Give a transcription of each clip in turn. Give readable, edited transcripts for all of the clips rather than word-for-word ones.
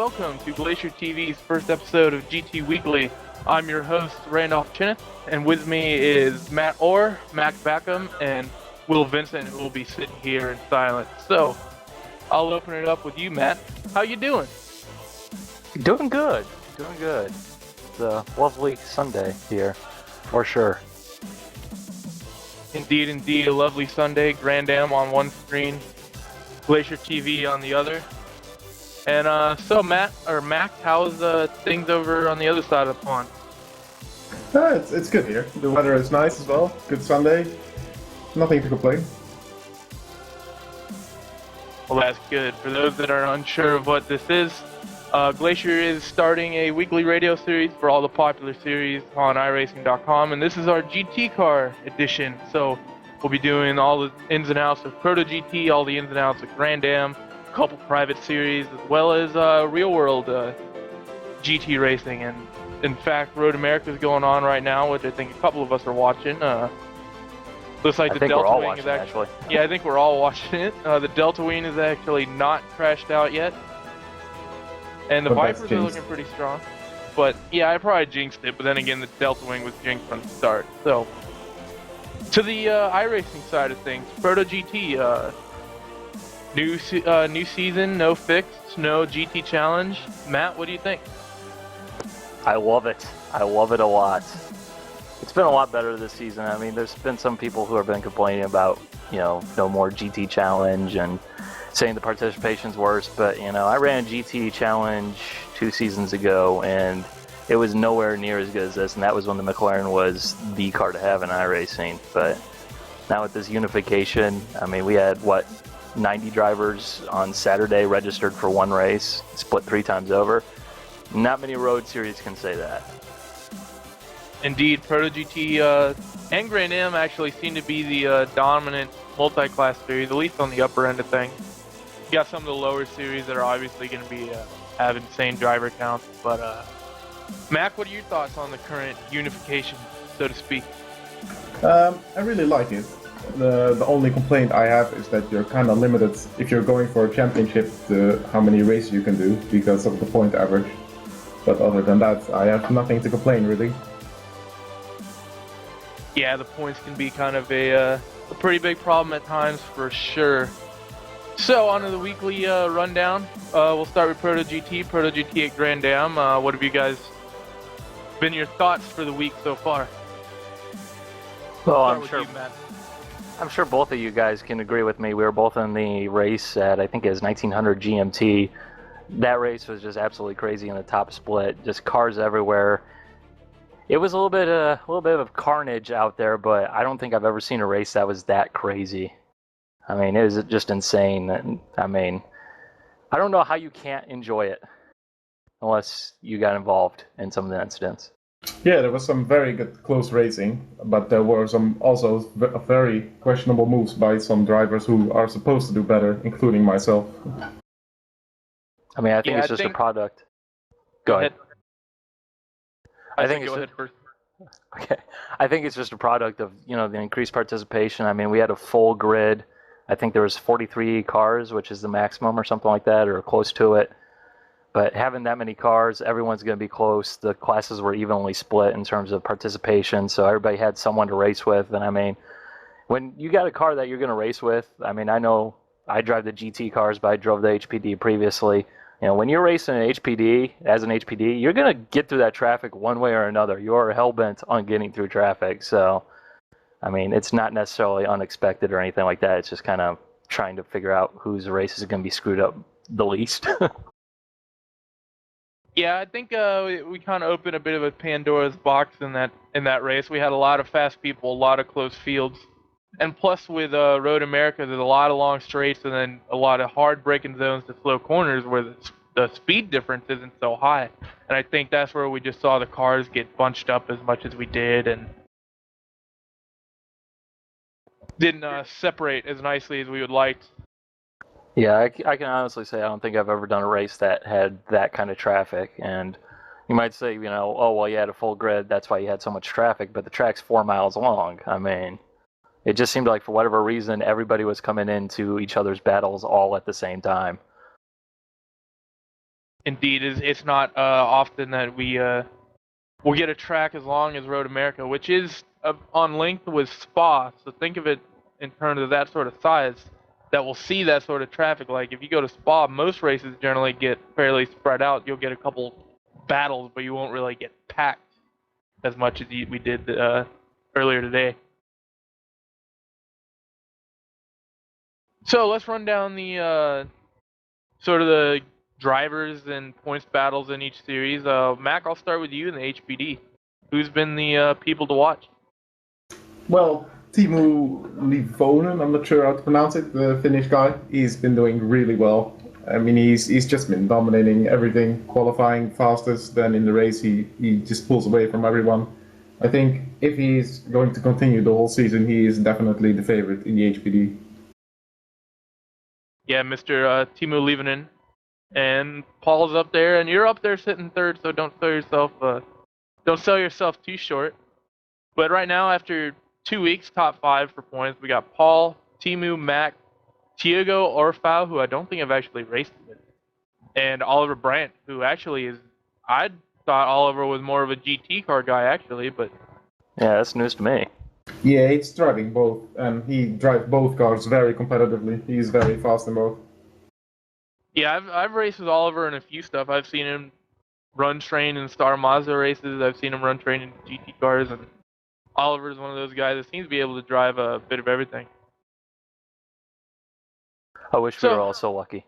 welcome to Glacier TV's first episode of GT Weekly. I'm your host, Randolph Chineth, and with me is Matt Orr, Mac Backham, and Will Vincent, who will be sitting here in silence. So, I'll open it up with you, Matt. How you doing? Doing good. It's a lovely Sunday here, for sure. Indeed, a lovely Sunday. Grand Am on one screen, Glacier TV on the other. And so Mac, how's things over on the other side of the pond? It's good here. The weather is nice as well. Good Sunday. Nothing to complain. Well, that's good. For those that are unsure of what this is, Glacier is starting a weekly radio series for all the popular series on iRacing.com, and this is our GT car edition. So we'll be doing all the ins and outs of Proto GT, all the ins and outs of Grand Am, a couple private series, as well as real world GT racing. And in fact, Road America is going on right now, which I think a couple of us are watching. Looks like the Delta Wing is actually. Yeah, I think we're all watching it. The Delta Wing is actually not crashed out yet. And the Vipers are looking pretty strong. But yeah, I probably jinxed it, but then again, the Delta Wing was jinxed from the start. So, to the iRacing side of things, Proto GT, new season, no fix, no GT challenge. Matt, what do you think? I love it. I love it a lot. It's been a lot better this season. I mean, there's been some people who have been complaining about, no more GT challenge and saying the participation's worse, but I ran a GT challenge 2 seasons ago and it was nowhere near as good as this, and that was when the McLaren was the car to have in iRacing. But now with this unification, I mean, we had 90 drivers on Saturday registered for one race, split 3 times over. Not many road series can say that. Indeed, Proto GT and Grand Am actually seem to be the dominant multi-class series, at least on the upper end of things. You got some of the lower series that are obviously going to be have insane driver counts, but Mac, what are your thoughts on the current unification, so to speak? I really like it. The only complaint I have is that you're kind of limited if you're going for a championship to how many races you can do because of the point average. But other than that, I have nothing to complain really. Yeah, the points can be kind of a pretty big problem at times for sure. So, on to the weekly rundown. We'll start with Proto GT at Grand Am. What have you guys been your thoughts for the week so far? Well, I'm sure both of you guys can agree with me. We were both in the race at, I think it was 1900 GMT. That race was just absolutely crazy in the top split. Just cars everywhere. It was a little bit of carnage out there, but I don't think I've ever seen a race that was that crazy. I mean, it was just insane. I mean, I don't know how you can't enjoy it unless you got involved in some of the incidents. Yeah, there was some very good close racing, but there were some also very questionable moves by some drivers who are supposed to do better, including myself. I mean, I think it's just a product. Go ahead. I think go ahead first. Okay. I think it's just a product of, the increased participation. I mean, we had a full grid. I think there was 43 cars, which is the maximum or something like that, or close to it. But having that many cars, everyone's going to be close. The classes were evenly split in terms of participation, so everybody had someone to race with. And I mean, when you got a car that you're going to race with, I mean, I know I drive the GT cars, but I drove the HPD previously. When you're racing an HPD, as an HPD, you're going to get through that traffic one way or another. You're hell-bent on getting through traffic. So, I mean, it's not necessarily unexpected or anything like that. It's just kind of trying to figure out whose race is going to be screwed up the least. Yeah, I think we kind of opened a bit of a Pandora's box in that race. We had a lot of fast people, a lot of close fields. And plus with Road America, there's a lot of long straights and then a lot of hard braking zones to slow corners where the speed difference isn't so high. And I think that's where we just saw the cars get bunched up as much as we did and didn't separate as nicely as we would like. Yeah, I can honestly say I don't think I've ever done a race that had that kind of traffic. And you might say, oh, well, you had a full grid, that's why you had so much traffic, but the track's 4 miles long. I mean, it just seemed like for whatever reason, everybody was coming into each other's battles all at the same time. Indeed, it's not often that we'll get a track as long as Road America, which is on length with Spa. So think of it in terms of that sort of size, that will see that sort of traffic. Like if you go to Spa, most races generally get fairly spread out. You'll get a couple battles, but you won't really get packed as much as we did earlier today. So let's run down the sort of the drivers and points battles in each series. Mac, I'll start with you in the HPD. Who's been the people to watch? Well, Timu Livonen, I'm not sure how to pronounce it, the Finnish guy, he's been doing really well. I mean, he's just been dominating everything, qualifying fastest, then in the race he just pulls away from everyone. I think if he's going to continue the whole season, he is definitely the favorite in the HPD. Yeah, Mr. Timu Livonen. And Paul's up there, and you're up there sitting third, so don't sell yourself too short. But right now, after 2 weeks, top 5 for points, we got Paul, Timu, Mac, Tiago Orfao, who I don't think I've actually raced with, and Oliver Brandt, who actually is, I thought Oliver was more of a GT car guy actually, but Yeah, that's news to me. Yeah, he's driving both, and he drives both cars very competitively. He's very fast in both. yeah, I've raced with Oliver in a few stuff. I've seen him run train in Star Mazda races. I've seen him run train in GT cars, and Oliver's one of those guys that seems to be able to drive a bit of everything. I wish we were all so lucky.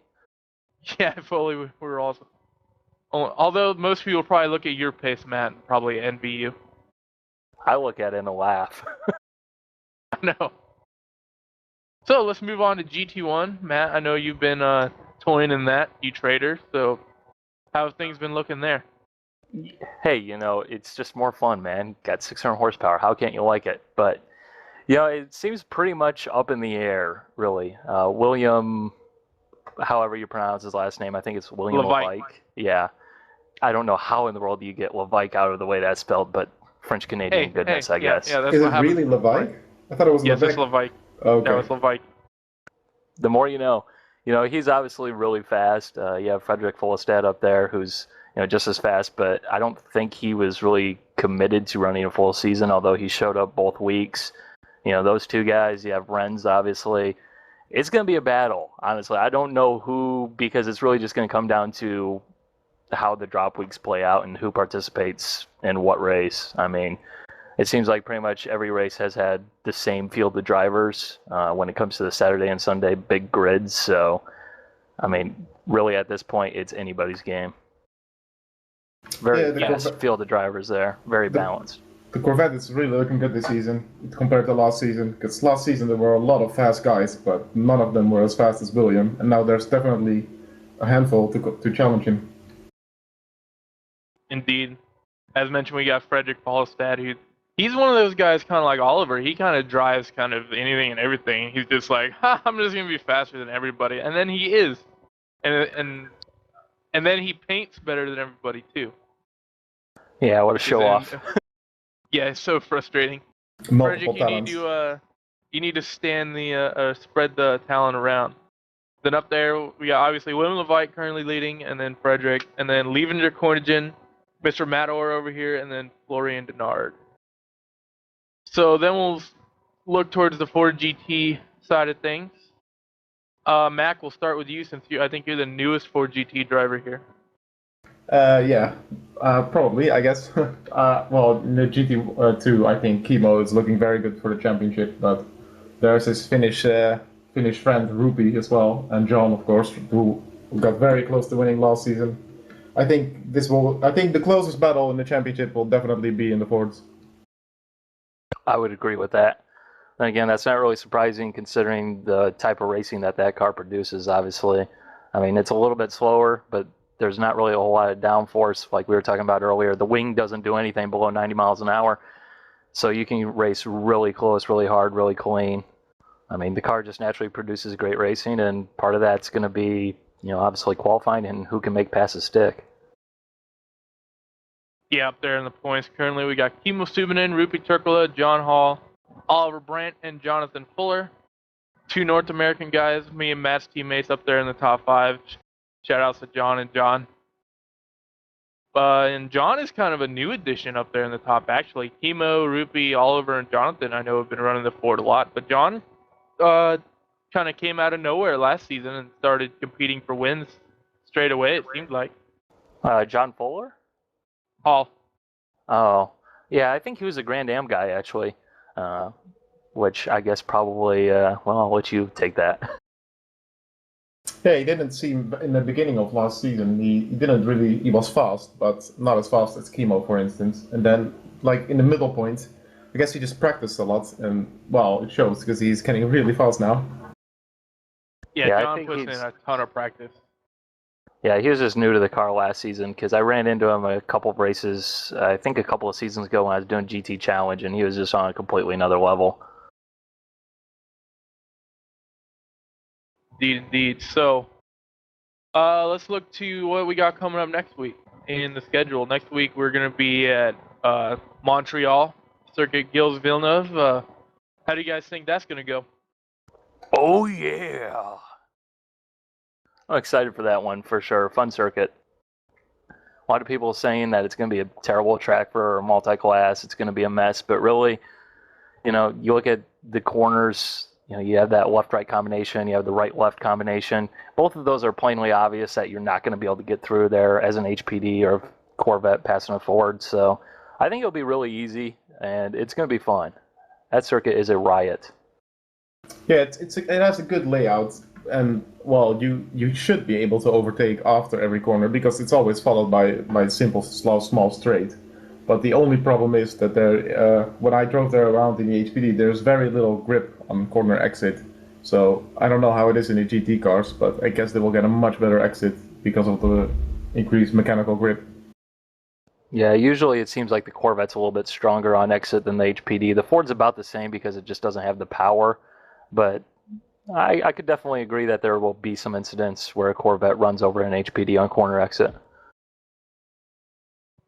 Yeah, if only we were also. Although most people probably look at your pace, Matt, and probably envy you. I look at it and laugh. I know. So let's move on to GT1. Matt, I know you've been toying in that, you trader. So how have things been looking there? Hey, it's just more fun, man. Got 600 horsepower. How can't you like it? But, it seems pretty much up in the air, really. William, however you pronounce his last name, I think it's William Levike. Yeah. I don't know how in the world you get Levike out of the way that's spelled, but French-Canadian goodness, I guess. Yeah, that's Is what it really Levike? I thought it was Yes, Levike. it's Levike. Okay. No, it's Levike. The more you know. He's obviously really fast. You have Frederick Fullestad up there who's just as fast, but I don't think he was really committed to running a full season, although he showed up both weeks. Those two guys, you have Renz, obviously. It's going to be a battle, honestly. I don't know who, because it's really just going to come down to how the drop weeks play out and who participates in what race. I mean, it seems like pretty much every race has had the same field of drivers when it comes to the Saturday and Sunday big grids. So, I mean, really at this point, it's anybody's game. Very fast field of drivers there, very balanced. The Corvette is really looking good this season compared to last season, because last season there were a lot of fast guys, but none of them were as fast as William, and now there's definitely a handful to challenge him. Indeed. As mentioned, we got Frederick Paulstad, he's one of those guys kind of like Oliver. He kind of drives kind of anything and everything. He's just like, I'm just going to be faster than everybody. And then he is. And then he paints better than everybody, too. Yeah, what a show off. Yeah, it's so frustrating. Multiple Frederick, you need to spread the talent around. Then up there, we got obviously William Levite currently leading, and then Frederick, and then Levenger Koinigen, Mr. Matt Orr over here, and then Florian Denard. So then we'll look towards the Ford GT side of things. Mac, we'll start with you since I think you're the newest Ford GT driver here. Yeah, probably, I guess. Well, in the GT2, I think Kimo is looking very good for the championship, but there's his Finnish friend Rupi as well, and John, of course, who got very close to winning last season. I think the closest battle in the championship will definitely be in the Fords. I would agree with that. And again, that's not really surprising considering the type of racing that car produces, obviously. I mean, it's a little bit slower, but there's not really a whole lot of downforce like we were talking about earlier. The wing doesn't do anything below 90 miles an hour, so you can race really close, really hard, really clean. I mean, the car just naturally produces great racing, and part of that's going to be, obviously qualifying and who can make passes stick. Yeah, up there in the points currently we got Kimo Subinin, Rupi Turkula, John Hall, Oliver Brandt, and Jonathan Fuller. 2 North American guys, me and Matt's teammates up there in the top 5. Shout outs to John and John. And John is kind of a new addition up there in the top, actually. Chemo, Rupee, Oliver, and Jonathan, I know, have been running the Ford a lot. But John kind of came out of nowhere last season and started competing for wins straight away, it seemed like. John Fuller? Hall. Oh, yeah, I think he was a Grand Am guy, actually. Which I guess probably, well, I'll let you take that. Yeah, he didn't seem in the beginning of last season. He didn't really. He was fast, but not as fast as Chemo, for instance. And then, like in the middle point, I guess he just practiced a lot, and well, it shows because he's getting really fast now. Yeah, John puts in a ton of practice. Yeah, he was just new to the car last season because I ran into him a couple of races, I think a couple of seasons ago when I was doing GT Challenge, and he was just on a completely another level. Indeed. So, let's look to what we got coming up next week in the schedule. Next week we're going to be at Montreal, Circuit Gilles Villeneuve. How do you guys think that's going to go? Oh, yeah. I'm excited for that one, for sure. Fun circuit. A lot of people saying that it's going to be a terrible track for multi-class. It's going to be a mess. But really, you look at the corners, you have that left-right combination. You have the right-left combination. Both of those are plainly obvious that you're not going to be able to get through there as an HPD or Corvette passing a Ford. So I think it'll be really easy, and it's going to be fun. That circuit is a riot. Yeah, it has a good layout, and well, you should be able to overtake after every corner because it's always followed by simple small straight. But the only problem is that when I drove there around in the HPD, there's very little grip on corner exit. So I don't know how it is in the GT cars, but I guess they will get a much better exit because of the increased mechanical grip. Yeah, usually it seems like the Corvette's a little bit stronger on exit than the HPD. The Ford's about the same because it just doesn't have the power. But I could definitely agree that there will be some incidents where a Corvette runs over an HPD on corner exit.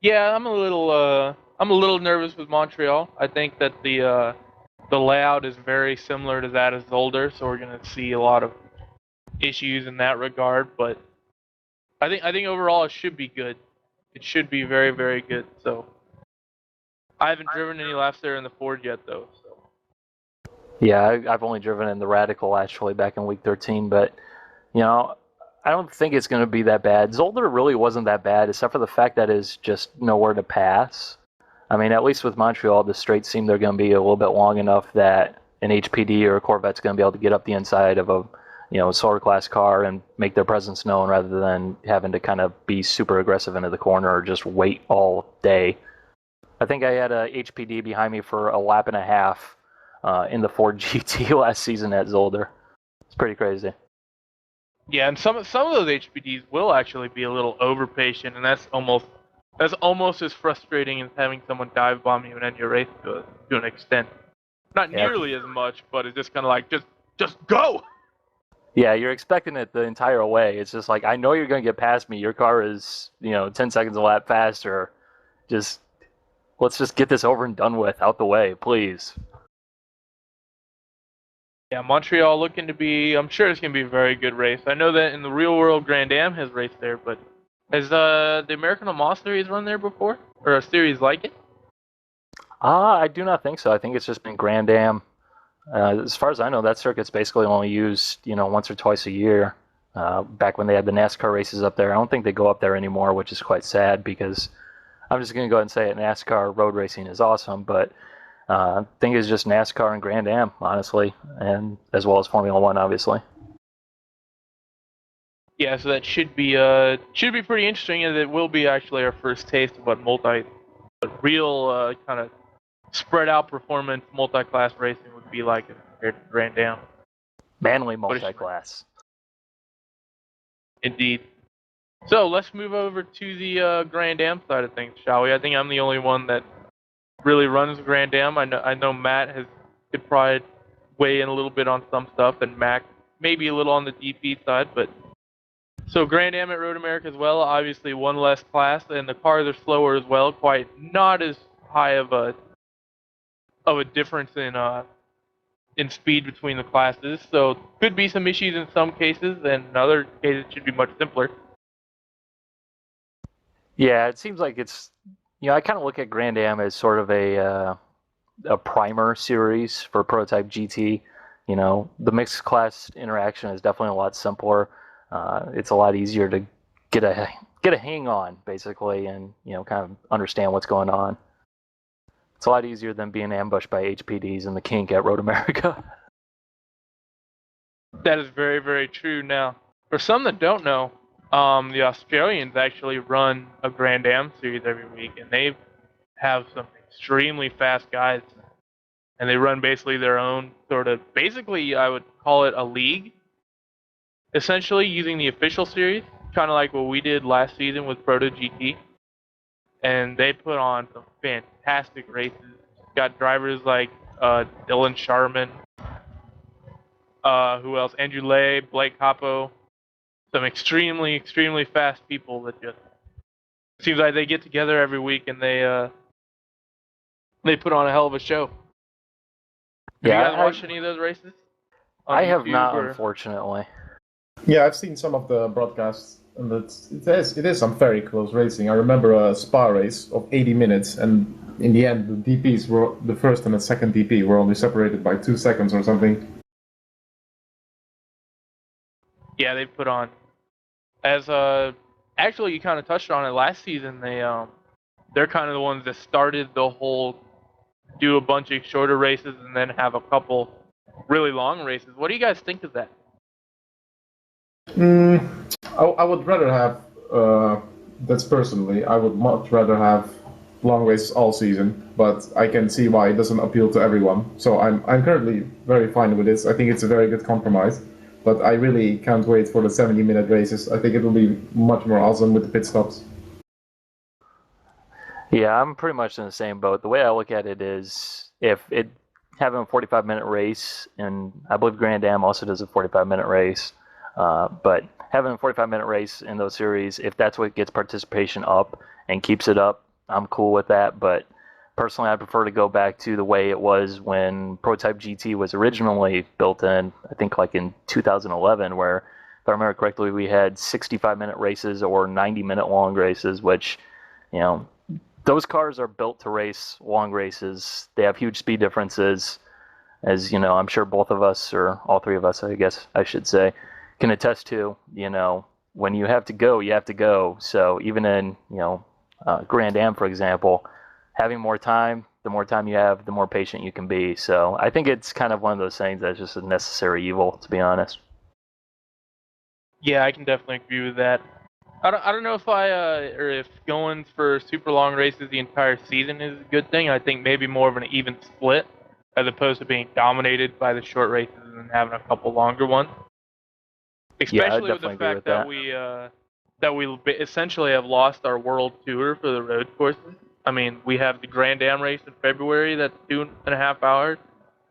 Yeah, I'm a little nervous with Montreal. I think that the layout is very similar to that of Zolder, so we're gonna see a lot of issues in that regard. But I think overall it should be good. It should be very, very good. So I haven't driven any laps there in the Ford yet, though. So. Yeah, I've only driven in the Radical actually back in week 13, but I don't think it's going to be that bad. Zolder really wasn't that bad, except for the fact that it's just nowhere to pass. I mean, at least with Montreal, the straights seem they're going to be a little bit long enough that an HPD or a Corvette's going to be able to get up the inside of a Solar class car and make their presence known rather than having to kind of be super aggressive into the corner or just wait all day. I think I had a HPD behind me for a lap and a half in the Ford GT last season at Zolder. It's pretty crazy. Yeah, and some of those HPDs will actually be a little over patient, and that's almost as frustrating as having someone dive bomb you and end your race to an extent. Not nearly as much, but it's just kind of like just go. Yeah, you're expecting it the entire way. It's just like, I know you're going to get past me. Your car is 10 seconds a lap faster. Let's just get this over and done with, out the way, please. Yeah, Montreal looking to be, I'm sure it's going to be a very good race. I know that in the real world, Grand Am has raced there, but has the American Le Mans Series run there before? Or a series like it? I do not think so. I think it's just been Grand Am. As far as I know, that circuit's basically only used, once or twice a year. Back when they had the NASCAR races up there. I don't think they go up there anymore, which is quite sad because I'm just going to go ahead and say it. NASCAR road racing is awesome, but I think it's just NASCAR and Grand Am, honestly, and as well as Formula One, obviously. Yeah, so that should be pretty interesting, and it will be actually our first taste of what real kind of spread out performance multi-class racing would be like compared to Grand Am. Manly multi-class. Indeed. So let's move over to the Grand Am side of things, shall we? I think I'm the only one that really runs Grand Am. I know Matt could probably weigh in a little bit on some stuff, and Mac maybe a little on the DP side, but so Grand Am at Road America as well. Obviously, one less class, and the cars are slower as well. Quite not as high of a difference in speed between the classes. So could be some issues in some cases, and in other cases it should be much simpler. Yeah, it seems like it's, I kind of look at Grand Am as sort of a primer series for Prototype GT. The mixed class interaction is definitely a lot simpler. It's a lot easier to get a hang on, basically, and kind of understand what's going on. It's a lot easier than being ambushed by HPDs in the kink at Road America. That is very, very true. Now, for some that don't know, the Australians actually run a Grand Am series every week, and they have some extremely fast guys, and they run basically their own sort of, basically I would call it a league, essentially using the official series, kind of like what we did last season with Proto GT, and they put on some fantastic races. Got drivers like Dylan Sharman, who else? Andrew Lay, Blake Capo, some extremely, extremely fast people that just seems like they get together every week and they put on a hell of a show. Have you guys watched any of those races? I have not, unfortunately. Yeah, I've seen some of the broadcasts, and it is some very close racing. I remember a Spa race of 80 minutes, and in the end, the DPs were the first and the second DP were only separated by 2 seconds or something. Yeah, they put on actually you kind of touched on it last season. They're kind of the ones that started the whole do a bunch of shorter races and then have a couple really long races. What do you guys think of that? I would rather have, that's personally, I would much rather have long races all season, but I can see why it doesn't appeal to everyone. So I'm currently very fine with this. I think it's a very good compromise, but I really can't wait for the 70-minute races. I think it will be much more awesome with the pit stops. Yeah, I'm pretty much in the same boat. The way I look at it is, if it having a 45-minute race, and I believe Grand Am also does a 45-minute race, but having a 45-minute race in those series, if that's what gets participation up and keeps it up, I'm cool with that. But personally, I prefer to go back to the way it was when Prototype GT was originally built in, I think like in 2011, where, if I remember correctly, we had 65-minute races or 90-minute long races, which, those cars are built to race long races. They have huge speed differences, as I'm sure both of us, or all three of us, I guess I should say, can attest to. When you have to go, you have to go. So even in Grand Am, for example, having more time, the more time you have, the more patient you can be. So I think it's kind of one of those things that's just a necessary evil, to be honest. Yeah, I can definitely agree with that. I don't know if or if going for super long races the entire season is a good thing. I think maybe more of an even split, as opposed to being dominated by the short races and having a couple longer ones. Especially with the fact that we essentially have lost our world tour for the road courses. I mean, we have the Grand Am race in February that's 2.5 hours,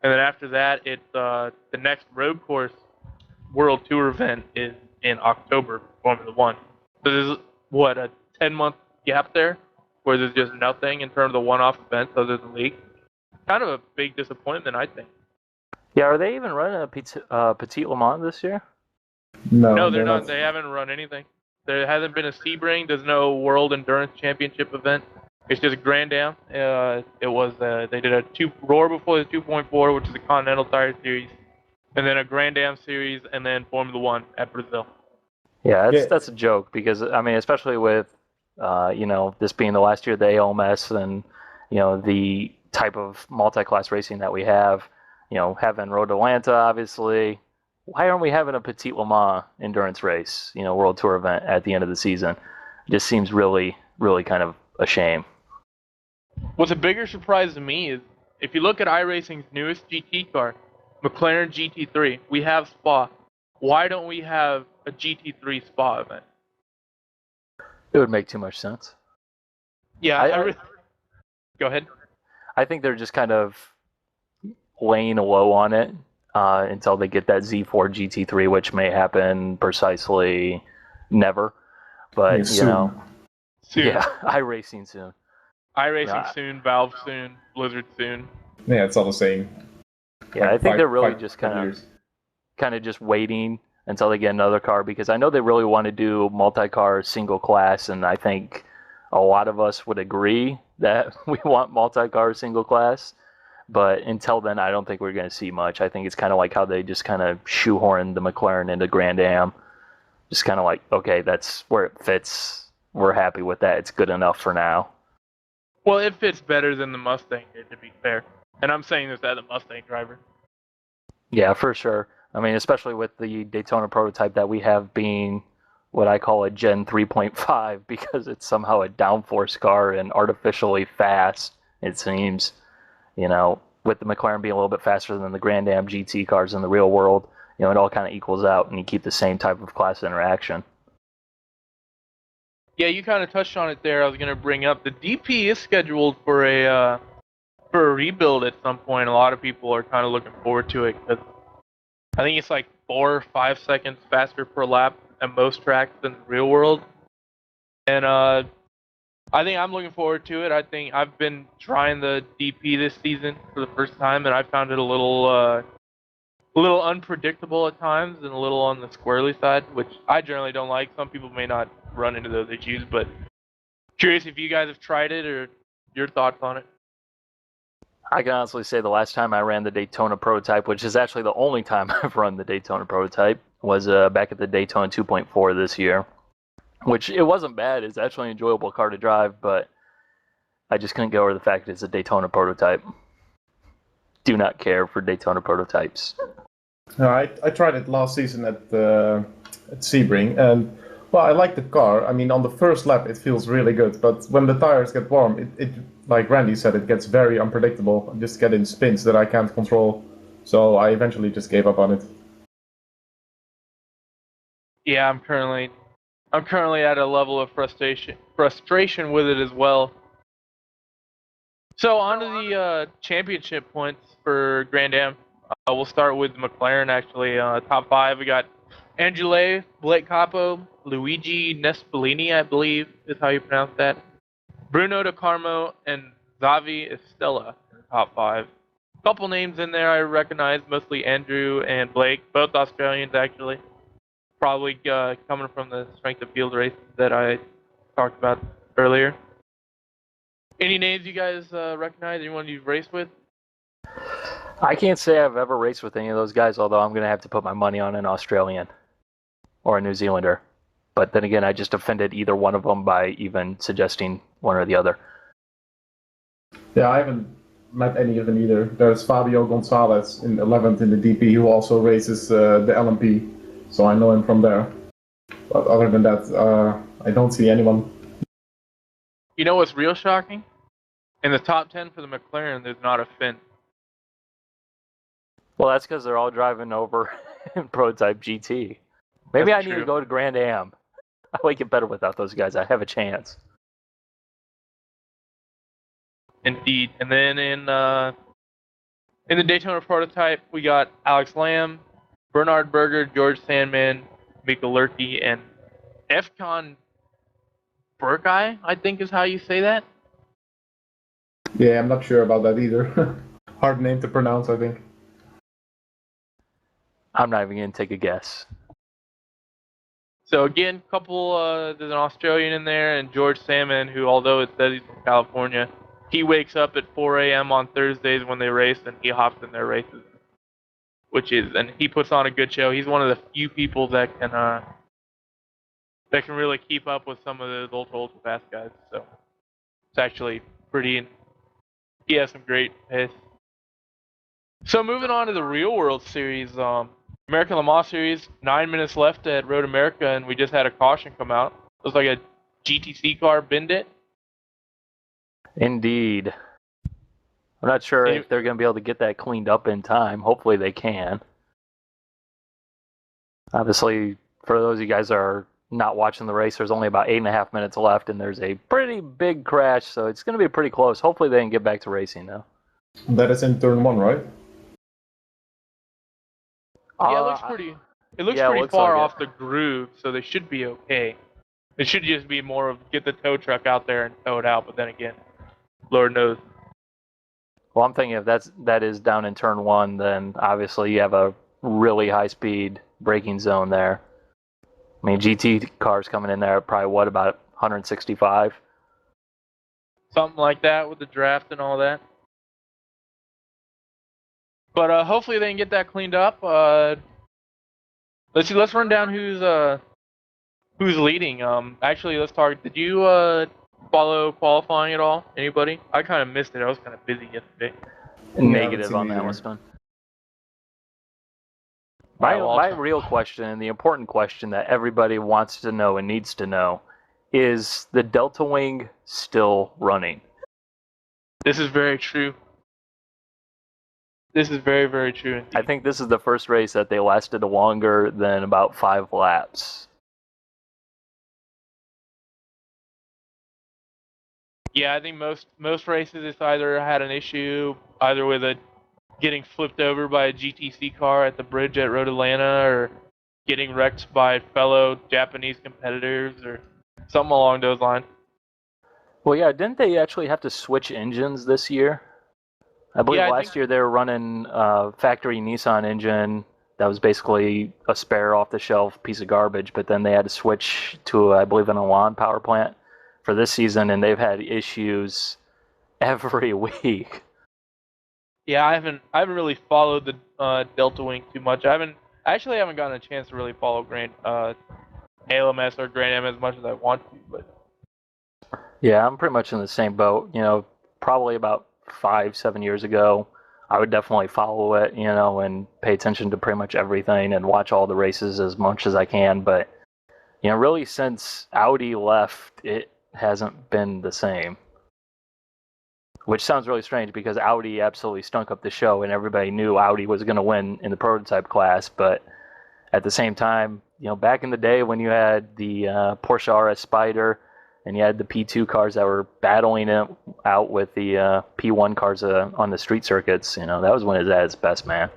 and then after that, it's the next road course world tour event is in October, Formula One. So there's a 10-month gap there, where there's just nothing in terms of one-off events other than the league. Kind of a big disappointment, I think. Yeah, are they even running a Petit Le Mans this year? No, they're not. They haven't run anything. There hasn't been a Sebring. There's no World Endurance Championship event. It's just a Grand Am. They did a Roar before the 2.4, which is the Continental Tire Series, and then a Grand Am Series, and then Formula One at Brazil. Yeah, that's a joke, because I mean, especially with this being the last year of the ALMS, and the type of multi-class racing that we have, having Road Atlanta, obviously. Why aren't we having a Petit Le Mans endurance race, World Tour event at the end of the season? It just seems really, really kind of a shame. What's a bigger surprise to me is, if you look at iRacing's newest GT car, McLaren GT3, we have Spa. Why don't we have a GT3 Spa event? It would make too much sense. Yeah, go ahead. I think they're just kind of laying low on it until they get that Z4 GT3, which may happen precisely never. But, soon. Yeah, iRacing soon. iRacing soon, Valve soon, Blizzard soon. Yeah, it's all the same. Yeah, I think they're really just kind of just waiting until they get another car, because I know they really want to do multi-car single class, and I think a lot of us would agree that we want multi-car single class. But until then, I don't think we're going to see much. I think it's kind of like how they just kind of shoehorned the McLaren into Grand Am. Just kind of like, okay, that's where it fits. We're happy with that. It's good enough for now. Well, it fits better than the Mustang did, to be fair. And I'm saying this as a Mustang driver. Yeah, for sure. I mean, especially with the Daytona prototype that we have being what I call a Gen 3.5 because it's somehow a downforce car and artificially fast, it seems. You know, with the McLaren being a little bit faster than the Grand Am GT cars in the real world, you know, it all kind of equals out and you keep the same type of class interaction. Yeah, you kind of touched on it there. I was going to bring up the DP is scheduled for a rebuild at some point. A lot of people are kind of looking forward to it because I think it's like 4 or 5 seconds faster per lap at most tracks than the real world. And I think I'm looking forward to it. I think I've been trying the DP this season for the first time, and I found it a little unpredictable at times and a little on the squirrely side, which I generally don't like. Some people may not run into those issues, but curious if you guys have tried it or your thoughts on it. I can honestly say the last time I ran the Daytona prototype, which is actually the only time I've run the Daytona prototype, was back at the Daytona 2.4 this year. Which it wasn't bad. It's actually an enjoyable car to drive, but I just couldn't get over the fact it's a Daytona prototype. Do not care for Daytona prototypes. No, I tried it last season at Sebring, and well, I like the car. I mean, on the first lap it feels really good, but when the tires get warm, it like Randy said, it gets very unpredictable. I just get in spins that I can't control, so I eventually just gave up on it. Yeah, I'm currently at a level of frustration with it as well. So on to the championship points for Grand Am. We'll start with McLaren actually. Top 5, we got Angele, Blake Capo, Luigi Nespolini, I believe is how you pronounce that. Bruno De Carmo and Xavi Estella in the top 5. A couple names in there I recognize, mostly Andrew and Blake, both Australians actually. Probably coming from the strength of field races that I talked about earlier. Any names you guys recognize? Anyone you've raced with? I can't say I've ever raced with any of those guys, although I'm going to have to put my money on an Australian or a New Zealander. But then again, I just offended either one of them by even suggesting one or the other. Yeah, I haven't met any of them either. There's Fabio Gonzalez in 11th in the DP who also races the LMP, so I know him from there. But other than that, I don't see anyone. You know what's real shocking? In the top 10 for the McLaren, there's not a Finn. Well, that's because they're all driving over in Prototype GT. Maybe That's I need true. to go to Grand Am. I like it better without those guys. I have a chance. Indeed. And then in the Daytona prototype, we got Alex Lamb, Bernard Berger, George Sandman, Mika Lurkey, and Efkan Burkai, I think is how you say that. Yeah, I'm not sure about that either. Hard name to pronounce, I think. I'm not even going to take a guess. So again, there's an Australian in there, and George Salmon, who, although it says he's from California, he wakes up at 4 a.m. on Thursdays when they race, and he hops in their races, and he puts on a good show. He's one of the few people that can really keep up with some of those ultra fast guys. So it's actually pretty. He has some great pace. So moving on to the Real World Series, American Le Mans Series, 9 minutes left at Road America, and we just had a caution come out. It was like a GTC car binned it. Indeed. I'm not sure if they're going to be able to get that cleaned up in time. Hopefully they can. Obviously, for those of you guys that are not watching the race, there's only about 8.5 minutes left, and there's a pretty big crash, so it's going to be pretty close. Hopefully they can get back to racing now. That is in turn 1, right? Yeah, it looks pretty. It looks pretty far off the groove, so they should be okay. It should just be more of get the tow truck out there and tow it out. But then again, Lord knows. Well, I'm thinking if that is down in turn 1, then obviously you have a really high-speed braking zone there. I mean, GT cars coming in there at probably about 165. something like that with the draft and all that. But hopefully they can get that cleaned up. Let's see. Let's run down who's leading. Actually, let's talk. Did you follow qualifying at all? Anybody? I kind of missed it. I was kind of busy yesterday. Negative on that one, Stone. My real question, and the important question that everybody wants to know and needs to know, is the Delta Wing still running? This is very true. This is very, very true indeed. I think this is the first race that they lasted longer than about 5 laps. Yeah, I think most races it's either had an issue either with a getting flipped over by a GTC car at the bridge at Road Atlanta, or getting wrecked by fellow Japanese competitors, or something along those lines. Well, yeah, didn't they actually have to switch engines this year? I believe last year they were running factory Nissan engine that was basically a spare off-the-shelf piece of garbage, but then they had to switch to, I believe, an Elan power plant for this season, and they've had issues every week. Yeah, I haven't really followed the Delta Wing too much. I actually haven't gotten a chance to really follow ALMS or Grand M as much as I want to, but yeah, I'm pretty much in the same boat. You know, probably about 5-7 years ago, I would definitely follow it, you know, and pay attention to pretty much everything and watch all the races as much as I can. But, you know, really since Audi left, it hasn't been the same. Which sounds really strange because Audi absolutely stunk up the show and everybody knew Audi was going to win in the prototype class. But at the same time, you know, back in the day when you had the Porsche RS Spyder and you had the P2 cars that were battling it out with the P1 cars on the street circuits, you know, that was when it was at its best, man.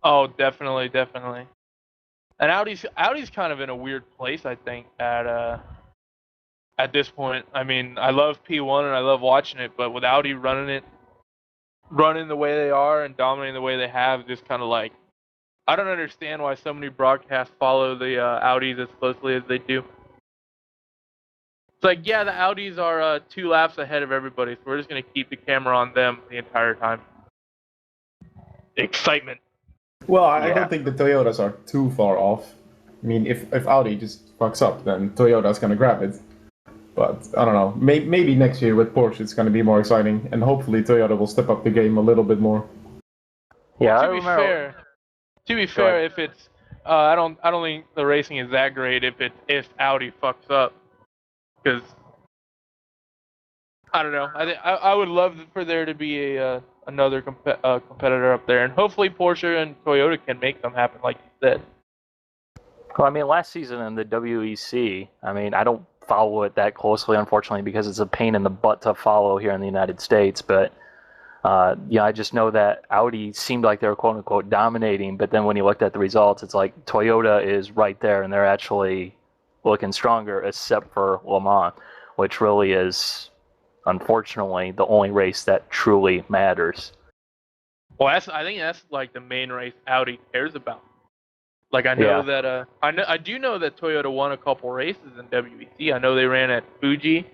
Oh, definitely. And Audi's kind of in a weird place, I think, at this point. I mean, I love P1 and I love watching it, but with Audi running the way they are and dominating the way they have, just kind of like, I don't understand why so many broadcasts follow the Audis as closely as they do. It's like, yeah, the Audis are 2 laps ahead of everybody, so we're just going to keep the camera on them the entire time. Excitement. Well, I don't think the Toyotas are too far off. I mean, if Audi just fucks up, then Toyota's going to grab it. But, I don't know, maybe next year with Porsche it's going to be more exciting, and hopefully Toyota will step up the game a little bit more. Yeah, to be fair, if it's I don't think the racing is that great if Audi fucks up, because I don't know. I would love for there to be another competitor up there, and hopefully Porsche and Toyota can make them happen, like you said. Well, I mean, last season in the WEC, I mean, I don't follow it that closely, unfortunately, because it's a pain in the butt to follow here in the United States. But yeah, I just know that Audi seemed like they were quote unquote dominating, but then when you looked at the results, it's like Toyota is right there, and they're actually looking stronger, except for Le Mans, which really is, unfortunately, the only race that truly matters. Well, I think that's like the main race Audi cares about. Like I know that I do know that Toyota won a couple races in WEC. I know they ran at Fuji.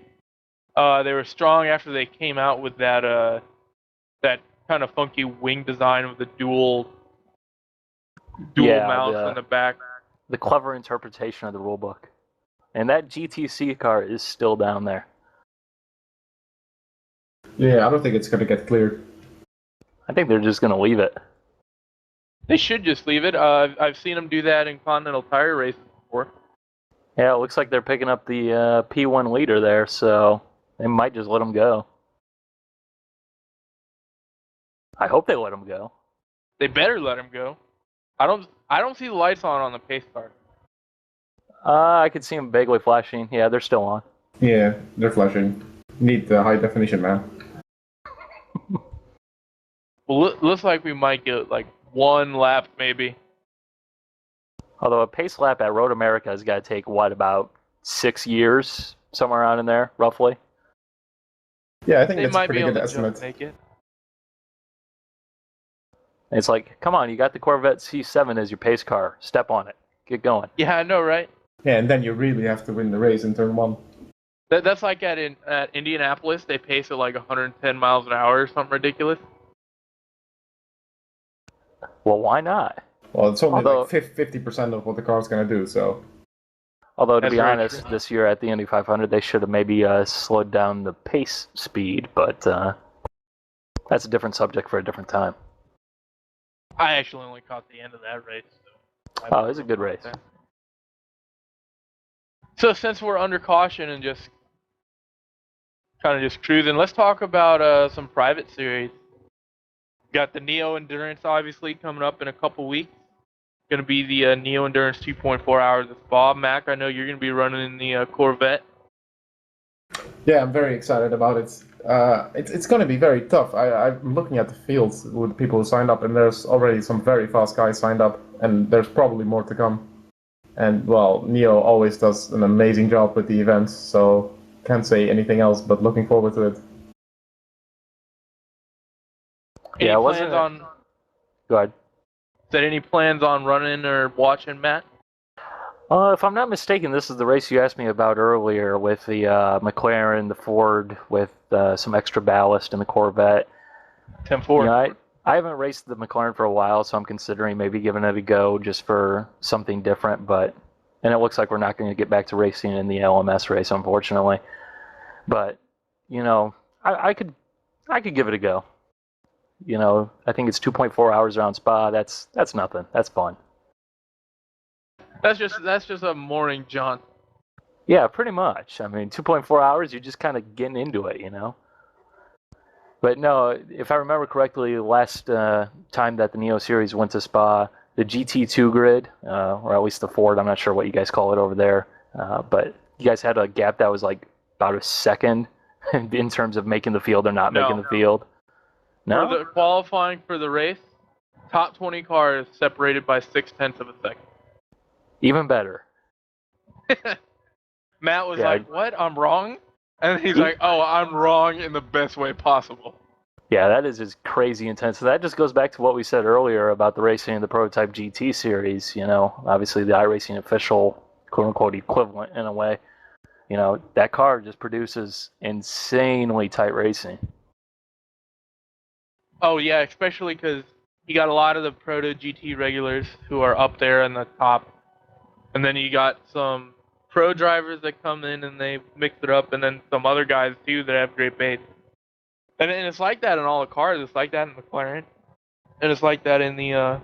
They were strong after they came out with that kind of funky wing design with the dual mounts on the back. The clever interpretation of the rulebook. And that GTC car is still down there. Yeah, I don't think it's going to get cleared. I think they're just going to leave it. They should just leave it. I've seen them do that in Continental Tire races before. Yeah, it looks like they're picking up the P1 leader there, so they might just let him go. I hope they let him go. They better let him go. I don't see the lights on the pace car. I could see them vaguely flashing. Yeah, they're still on. Yeah, they're flashing. Need the high definition, man. Well, looks like we might get like 1 lap, maybe. Although a pace lap at Road America has got to take, what, about 6 years? Somewhere around in there, roughly? Yeah, I think that's a pretty good estimate. Make it. It's like, come on, you got the Corvette C7 as your pace car. Step on it. Get going. Yeah, I know, right? Yeah, and then you really have to win the race in turn 1. That's like at Indianapolis, they pace at like 110 miles an hour or something ridiculous. Well, why not? Well, it's only Although- like 50% of what the car's gonna do. So Although, to That's be very honest, true. this year at the Indy 500, they should have maybe slowed down the pace speed, but that's a different subject for a different time. I actually only caught the end of that race. So Oh, it was a good race. So since we're under caution and just kind of just cruising, let's talk about some private series. Got the Neo Endurance obviously coming up in a couple weeks. Going to be the Neo Endurance 2.4 hours of Spa. Mac, I know you're going to be running in the Corvette. yeah, I'm very excited about it. It's going to be very tough. I'm looking at the fields with people who signed up, and there's already some very fast guys signed up, and there's probably more to come. And well, Neo always does an amazing job with the events, so can't say anything else but looking forward to it. Any Yeah, plans on? Go ahead. Is there any plans on running or watching, Matt? If I'm not mistaken, this is the race you asked me about earlier with the McLaren, the Ford, with some extra ballast in the Corvette. 10-4. You know, I haven't raced the McLaren for a while, so I'm considering maybe giving it a go just for something different. And it looks like we're not going to get back to racing in the LMS race, unfortunately. But you know, I could give it a go. You know, I think it's 2.4 hours around Spa. That's nothing. That's fun. That's just a morning jaunt. Yeah, pretty much. I mean, 2.4 hours, you're just kind of getting into it, you know? But no, if I remember correctly, the last time that the Neo Series went to Spa, the GT2 grid, or at least the Ford, I'm not sure what you guys call it over there, but you guys had a gap that was like about a second in terms of making the field or not making the field. No? For the qualifying for the race, top 20 cars separated by 0.6 of a second. Even better. Matt was like, "What? I'm wrong?" And he's like, "Oh, I'm wrong in the best way possible." Yeah, that is just crazy intense. So that just goes back to what we said earlier about the racing in the Prototype GT series. You know, obviously the iRacing official, quote unquote, equivalent in a way. You know, that car just produces insanely tight racing. Oh yeah, especially because you got a lot of the Proto GT regulars who are up there in the top, and then you got some pro drivers that come in and they mix it up, and then some other guys too that have great baits. And it's like that in all the cars. It's like that in McLaren, and it's like that in the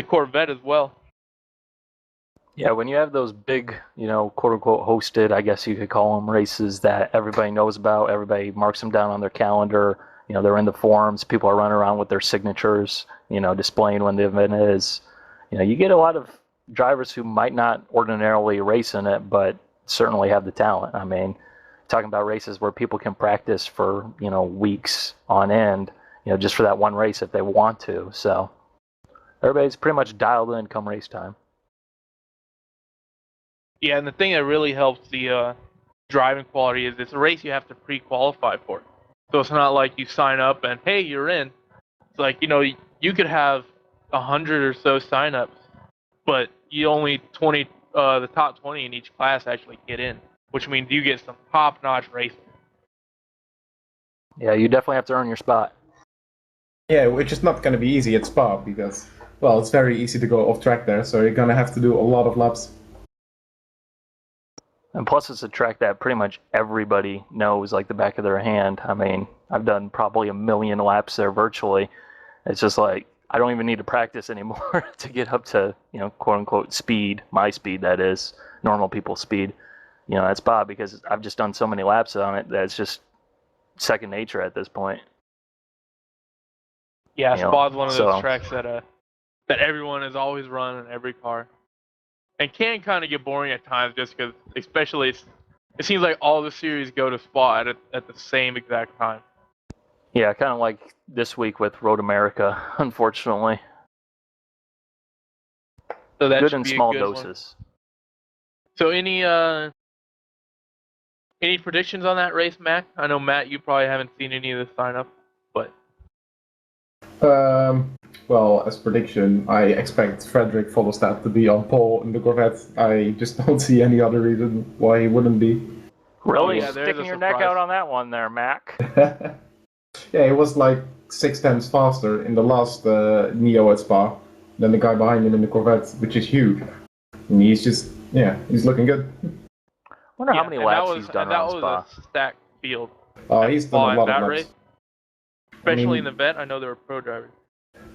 Corvette as well. Yeah, when you have those big, you know, quote unquote hosted, I guess you could call them, races that everybody knows about, everybody marks them down on their calendar, you know, they're in the forums, people are running around with their signatures, you know, displaying when the event is. You know, you get a lot of drivers who might not ordinarily race in it, but certainly have the talent. I mean, talking about races where people can practice for, you know, weeks on end, you know, just for that one race if they want to. So everybody's pretty much dialed in come race time. Yeah, and the thing that really helps the driving quality is it's a race you have to pre-qualify for. So it's not like you sign up and, hey, you're in. It's like, you know, you could have 100 or so signups, but you only the top 20 in each class actually get in, which means you get some top-notch racing. Yeah, you definitely have to earn your spot. Yeah, which is not going to be easy at Spa because, well, it's very easy to go off track there, so you're going to have to do a lot of laps. And plus, it's a track that pretty much everybody knows like the back of their hand. I mean, I've done probably 1 million laps there virtually. It's just like, I don't even need to practice anymore to get up to, you know, quote unquote speed, my speed that is, normal people's speed. You know, that's Bob, because I've just done so many laps on it that it's just second nature at this point. Yeah, You know, Spa's one of those so- tracks that everyone has always run in every car. And can kind of get boring at times just because, especially, it seems like all the series go to Spa at the same exact time. Yeah, kind of like this week with Road America, unfortunately. So that Good should in be a small good doses. One. So any predictions on that race, Matt? I know, Matt, you probably haven't seen any of the sign-up, but... Well, as prediction, I expect Frederick Follestad to be on pole in the Corvette. I just don't see any other reason why he wouldn't be. Really yeah, there's sticking a your neck surprise. out on that one there, Mac. Yeah, it was like 6 times faster in the last Neo at Spa than the guy behind him in the Corvette, which is huge. And he's just, yeah, he's looking good. Wonder how many laps he's done that around was Spa. a stacked field. He's done a in lot that of race, laps. especially in the vet. I know there were pro drivers.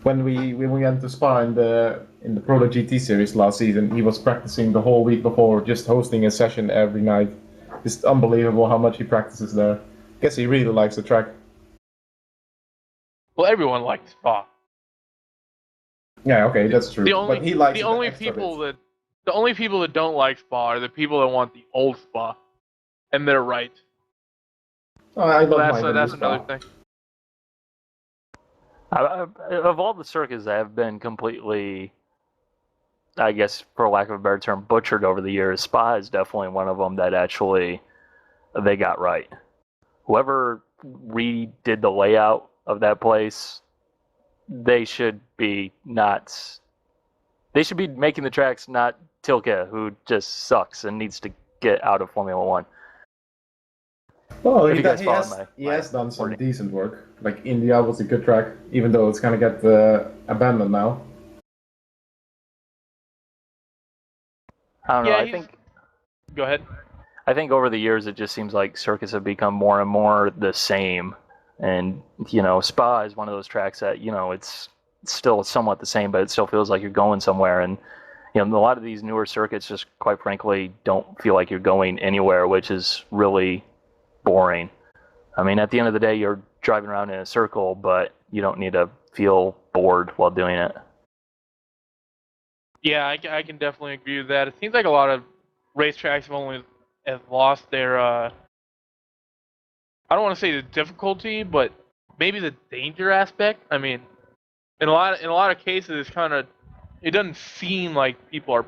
When we went to Spa in the Proto GT series last season, he was practicing the whole week before, just hosting a session every night. It's unbelievable how much he practices there. Guess he really likes the track. Well, everyone likes Spa. Yeah, okay, that's true. But he likes the it only extra people bit. that don't like Spa are the people that want the old Spa, and they're right. Oh, I So don't mind the new that's Spa. another thing. Of all the circuits that have been completely, I guess, for lack of a better term, butchered over the years, Spa is definitely one of them that actually they got right. Whoever redid the layout of that place, they should be making the tracks, not Tilke, who just sucks and needs to get out of Formula One. Well, If he you guys follow has done some warning. decent work. Like India was a good track, even though it's kind of get abandoned now. I don't know. Yeah, I think Go ahead. I think over the years it just seems like circuits have become more and more the same. And, Spa is one of those tracks that, it's still somewhat the same, but it still feels like you're going somewhere. And, a lot of these newer circuits just, quite frankly, don't feel like you're going anywhere, which is really boring. I mean, at the end of the day, you're driving around in a circle, but you don't need to feel bored while doing it. Yeah, I can definitely agree with that. It seems like a lot of racetracks have lost their I don't want to say the difficulty, but maybe the danger aspect. I mean, in a lot of cases, it doesn't seem like people are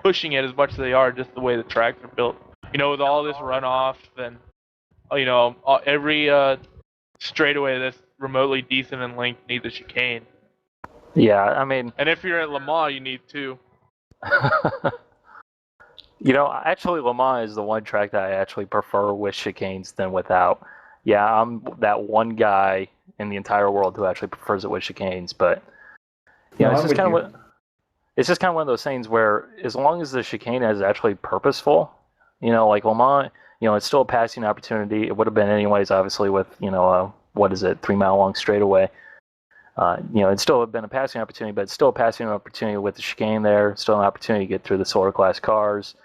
pushing it as much as they are, just the way the tracks are built. With all this runoff, then every straightaway that's remotely decent in length needs a chicane. Yeah, I mean, And if you're at Le Mans, you need two. Actually, Le Mans is the one track that I actually prefer with chicanes than without. Yeah, I'm that one guy in the entire world who actually prefers it with chicanes, but it's just kind of one of those things where as long as the chicane is actually purposeful, like Le Mans, it's still a passing opportunity. It would have been anyways, obviously, with a 3-mile long straightaway. It'd still have been a passing opportunity, but it's still a passing opportunity with the chicane there. Still an opportunity to get through the slower class cars.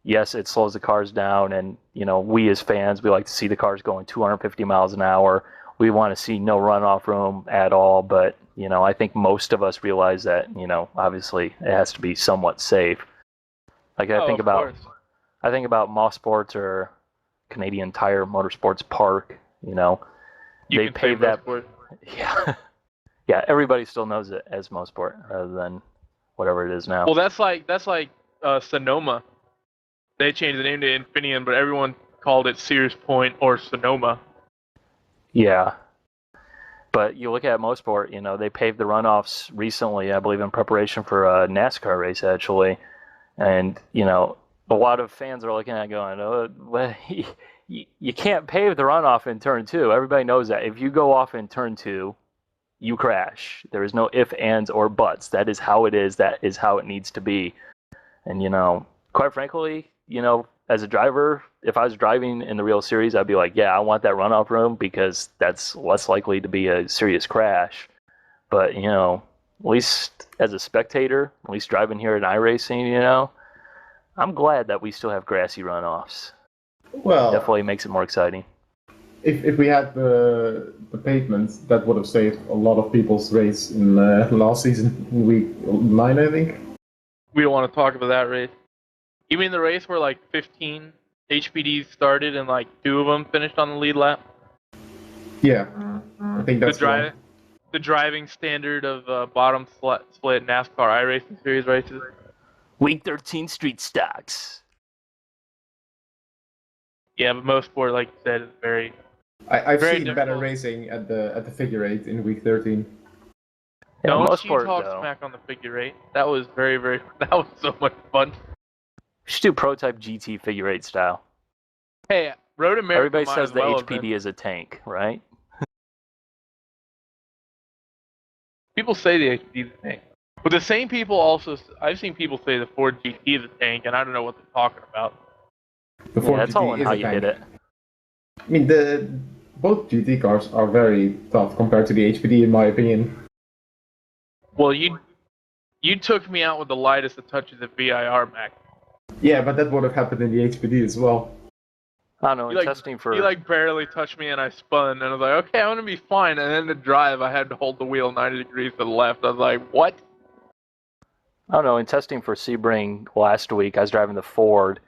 Yes, it slows the cars down, and we as fans, we like to see the cars going 250 miles an hour. We want to see no runoff room at all, but I think most of us realize that obviously it has to be somewhat safe. Like I think about Mosport or Canadian Tire Motorsports Park. They paved that. Yeah. Yeah, everybody still knows it as Mosport rather than whatever it is now. Well, that's like Sonoma. They changed the name to Infineon, but everyone called it Sears Point or Sonoma. Yeah. But you look at Mosport, they paved the runoffs recently, I believe, in preparation for a NASCAR race, actually. And, a lot of fans are looking at it going, well, you can't pave the runoff in turn 2. Everybody knows that. If you go off in turn 2, you crash. There is no ifs, ands, or buts. That is how it is. That is how it needs to be. And, quite frankly, as a driver, if I was driving in the real series, I'd be like, yeah, I want that runoff room because that's less likely to be a serious crash. But, at least as a spectator, at least driving here at iRacing, I'm glad that we still have grassy runoffs. Well, it definitely makes it more exciting. If we had the pavements, that would have saved a lot of people's race in last season, week 9, I think. We don't want to talk about that race. You mean the race where like 15 HPDs started and like 2 of them finished on the lead lap? Yeah, I think that's the driving standard of bottom split NASCAR iRacing series races. Week 13 street stocks. Yeah, but most sport, like you said, is very. I've very seen difficult. better racing at the figure 8 in week 13. Yeah, Don't most you sport, talk though. smack on the figure 8. That was that was so much fun. We should do prototype GT figure 8 style. Hey, Road America Everybody might says as the well have HPD been. is a tank, right? People say the HPD is a tank. But the same people also, I've seen people say the Ford GT is a tank, and I don't know what they're talking about. The Ford Yeah, it's all GT in is how a you tank. hit it. I mean, both GT cars are very tough compared to the HPD, in my opinion. Well, you took me out with the lightest of touches of VIR back. Yeah, but that would have happened in the HPD as well. I don't know, in You testing for... like barely touched me and I spun, and I was like, okay, I'm gonna be fine. And then to drive, I had to hold the wheel 90 degrees to the left. I was like, what? I don't know, in testing for Sebring last week, I was driving the Ford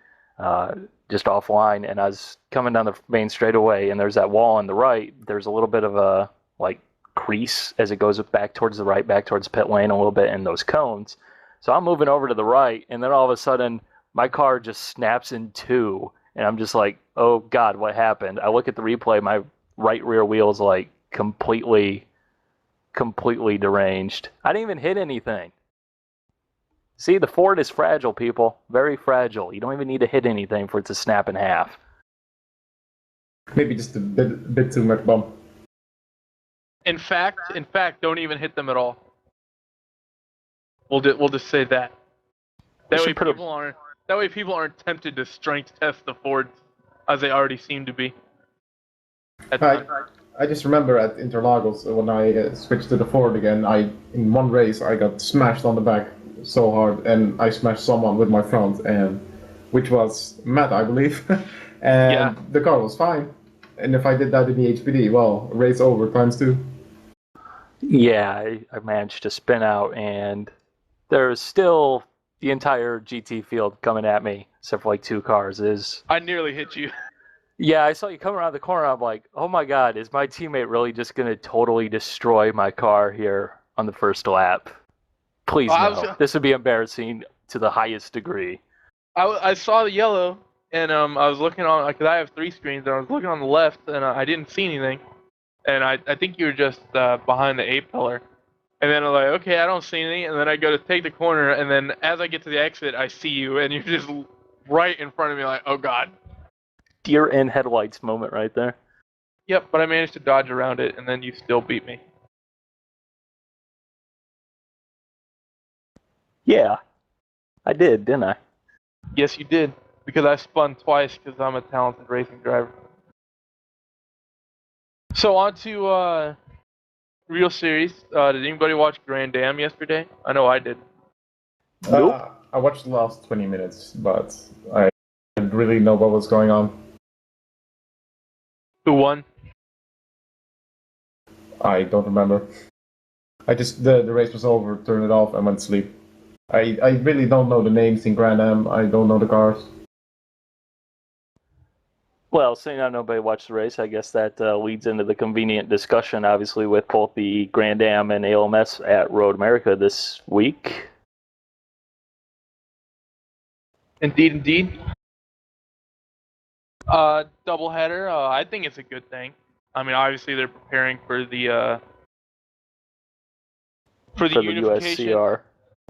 just offline, and I was coming down the main straightaway, and there's that wall on the right. There's a little bit of a, like, crease as it goes back towards the right, back towards pit lane a little bit in those cones. So I'm moving over to the right, and then all of a sudden, my car just snaps in two, and I'm just like, oh, God, what happened? I look at the replay, my right rear wheel is, like, completely deranged. I didn't even hit anything. See, the Ford is fragile, people. Very fragile. You don't even need to hit anything for it to snap in half. Maybe just a bit too much bump. In fact, don't even hit them at all. We'll just say that. That way people aren't tempted to strength test the Fords, as they already seem to be. I just remember at Interlagos when I switched to the Ford again. In one race I got smashed on the back so hard, and I smashed someone with my front, and which was Matt, I believe. And the car was fine. And if I did that in the HPD, well, race over times two. Yeah, I managed to spin out, and there's still the entire GT field coming at me, except for like two cars. I nearly hit you. Yeah, I saw you come around the corner. I'm like, oh my God, is my teammate really just going to totally destroy my car here on the first lap? Please no. This would be embarrassing to the highest degree. I saw the yellow, and I was looking on, because I have 3 screens, and I was looking on the left, and I didn't see anything. And I think you were just behind the A pillar. And then I'm like, okay, I don't see anything. And then I go to take the corner, and then as I get to the exit, I see you, and you're just right in front of me, like, oh God. Deer in headlights moment right there. Yep, but I managed to dodge around it, and then you still beat me. Yeah, I did, didn't I? Yes, you did. Because I spun twice because I'm a talented racing driver. So on to Real Series. Did anybody watch Grand Am yesterday? I know I did. Nope. I watched the last 20 minutes, but I didn't really know what was going on. Who won? I don't remember. I just, the race was over, turned it off, and went to sleep. I really don't know the names in Grand Am. I don't know the cars. Well, saying not nobody watched the race, I guess that leads into the convenient discussion, obviously, with both the Grand Am and ALMS at Road America this week. Indeed. Doubleheader. I think it's a good thing. I mean, obviously they're preparing for the unification. USCR.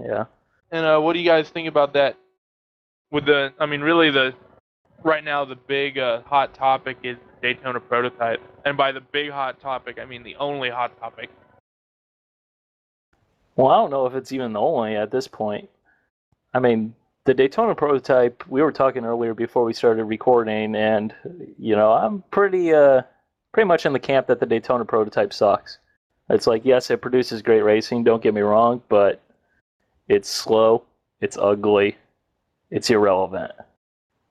Yeah. And what do you guys think about that? Right now the big hot topic is Daytona prototype, and by the big hot topic, I mean the only hot topic. Well, I don't know if it's even the only at this point. I mean, the Daytona prototype, we were talking earlier before we started recording, and, I'm pretty much in the camp that the Daytona prototype sucks. It's like, yes, it produces great racing, don't get me wrong, but it's slow, it's ugly, it's irrelevant.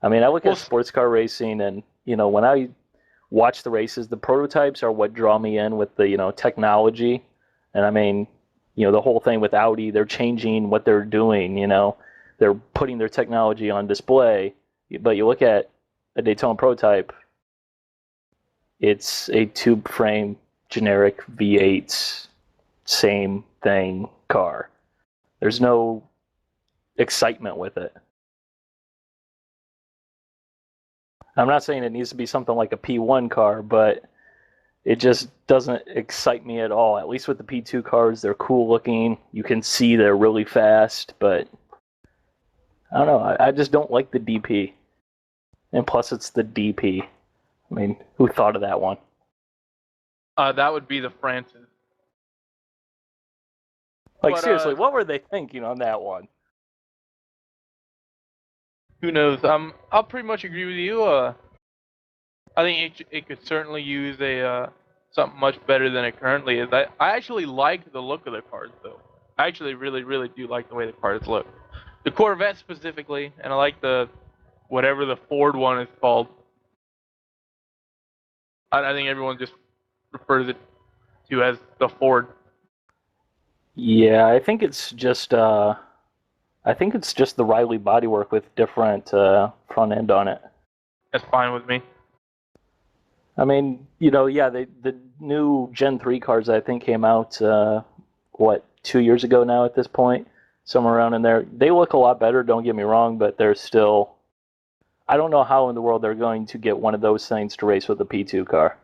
I mean, I look at sports car racing, and, when I watch the races, the prototypes are what draw me in with the, technology. And I mean, the whole thing with Audi, they're changing what they're doing, They're putting their technology on display. But you look at a Daytona prototype, it's a tube frame, generic V8, same thing car. There's no excitement with it. I'm not saying it needs to be something like a P1 car, but it just doesn't excite me at all. At least with the P2 cars, they're cool looking. You can see they're really fast, but I don't know. I just don't like the DP. And plus, it's the DP. I mean, who thought of that one? That would be the Francis. Like, But, seriously, what were they thinking on that one? Who knows? I'll pretty much agree with you. I think it could certainly use a something much better than it currently is. I actually like the look of the cards, though. I actually really, really do like the way the cards look. The Corvette specifically, and I like the whatever the Ford one is called. I think everyone just refers it to as the Ford. Yeah, I think it's just the Riley bodywork with different front end on it. That's fine with me. I mean, yeah, the new Gen 3 cars I think came out 2 years ago now at this point, somewhere around in there. They look a lot better, don't get me wrong, but they're still, I don't know how in the world they're going to get one of those things to race with a P2 car.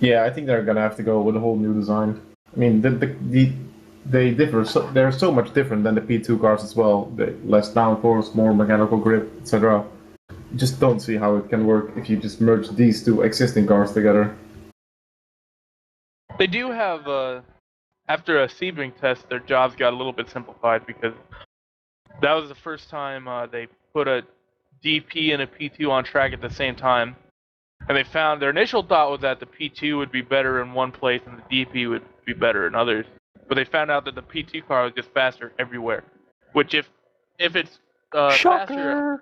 Yeah, I think they're gonna have to go with a whole new design. I mean, they differ. They're so much different than the P2 cars as well. Less downforce, more mechanical grip, etc. Just don't see how it can work if you just merge these two existing cars together. They do have after a Sebring test, their jobs got a little bit simplified because that was the first time they put a DP and a P2 on track at the same time. And they found their initial thought was that the P2 would be better in one place and the DP would be better in others. But they found out that the P2 car was just faster everywhere. Which if it's faster,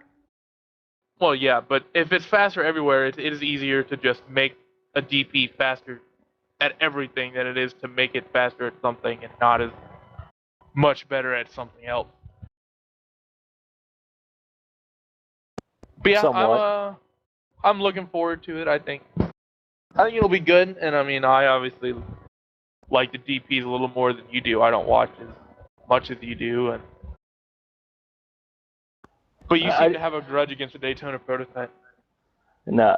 well, yeah, but if it's faster everywhere, it is easier to just make a DP faster at everything than it is to make it faster at something and not as much better at something else. But yeah, I'm looking forward to it. I think it'll be good, and I mean, I obviously like the DPs a little more than you do. I don't watch as much as you do, but you seem to have a grudge against the Daytona prototype. No,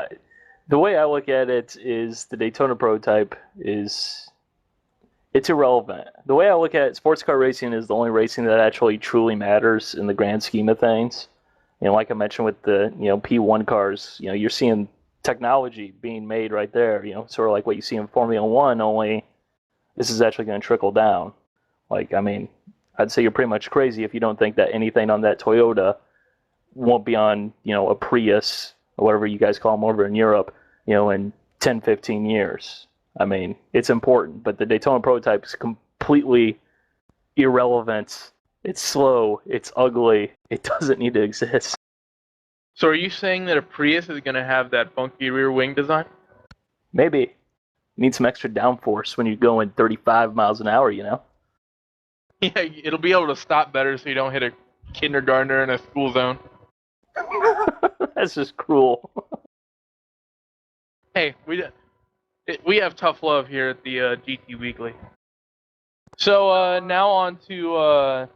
the way I look at it is the Daytona prototype it's irrelevant. The way I look at it, sports car racing is the only racing that actually truly matters in the grand scheme of things. Like I mentioned with the P1 cars, you're seeing technology being made right there. Sort of like what you see in Formula One. Only this is actually going to trickle down. Like, I mean, I'd say you're pretty much crazy if you don't think that anything on that Toyota won't be on a Prius or whatever you guys call them over in Europe. In 10, 15 years. I mean, it's important, but the Daytona prototype is completely irrelevant. It's slow. It's ugly. It doesn't need to exist. So are you saying that a Prius is going to have that funky rear wing design? Maybe. You need some extra downforce when you're going 35 miles an hour, Yeah, it'll be able to stop better so you don't hit a kindergartner in a school zone. That's just cruel. Hey, we have tough love here at the GT Weekly. So now on to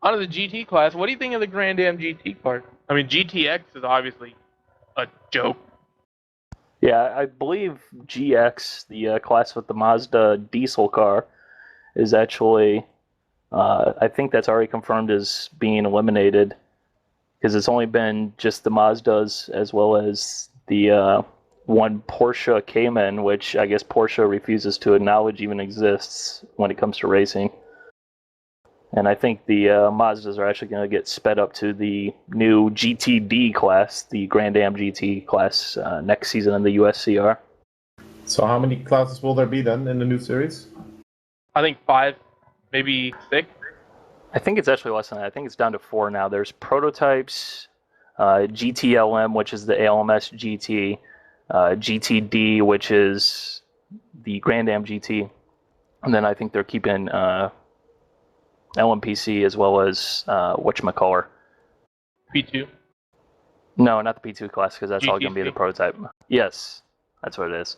the GT class. What do you think of the Grand Am GT car? I mean, GTX is obviously a joke. Yeah, I believe GX, the class with the Mazda diesel car, is actually, I think that's already confirmed as being eliminated, because it's only been just the Mazdas as well as the one Porsche Cayman, which I guess Porsche refuses to acknowledge even exists when it comes to racing. And I think the Mazdas are actually going to get sped up to the new GTD class, the Grand Am GT class, next season in the USCR. So how many classes will there be then in the new series? I think 5, maybe 6. I think it's actually less than that. I think it's down to 4 now. There's prototypes, GTLM, which is the ALMS GT, GTD, which is the Grand Am GT, and then I think they're keeping LMPC as well as whatchamacallit. P2? No, not the P2 class, because that's GTC. all going to be the prototype. Yes, that's what it is.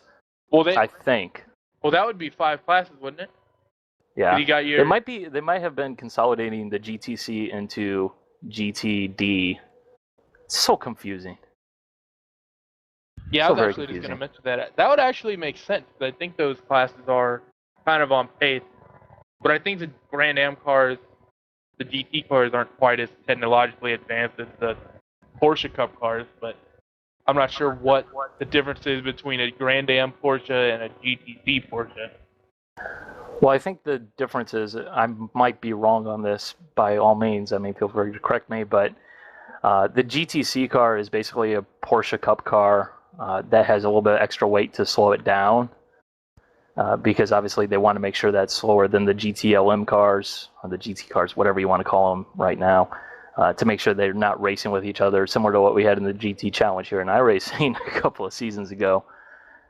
Well, I think. Well, that would be 5 classes, wouldn't it? Yeah. You got your... They might have been consolidating the GTC into GTD. It's so confusing. Yeah, I was actually just going to mention that. That would actually make sense, because I think those classes are kind of on pace. But I think the Grand Am cars, the GT cars, aren't quite as technologically advanced as the Porsche Cup cars. But I'm not sure what the difference is between a Grand Am Porsche and a GTC Porsche. Well, I think the difference is, I might be wrong on this by all means. I mean, feel free to correct me, but the GTC car is basically a Porsche Cup car that has a little bit of extra weight to slow it down. Because obviously they want to make sure that's slower than the GTLM cars, or the GT cars, whatever you want to call them right now, to make sure they're not racing with each other, similar to what we had in the GT Challenge here in iRacing a couple of seasons ago.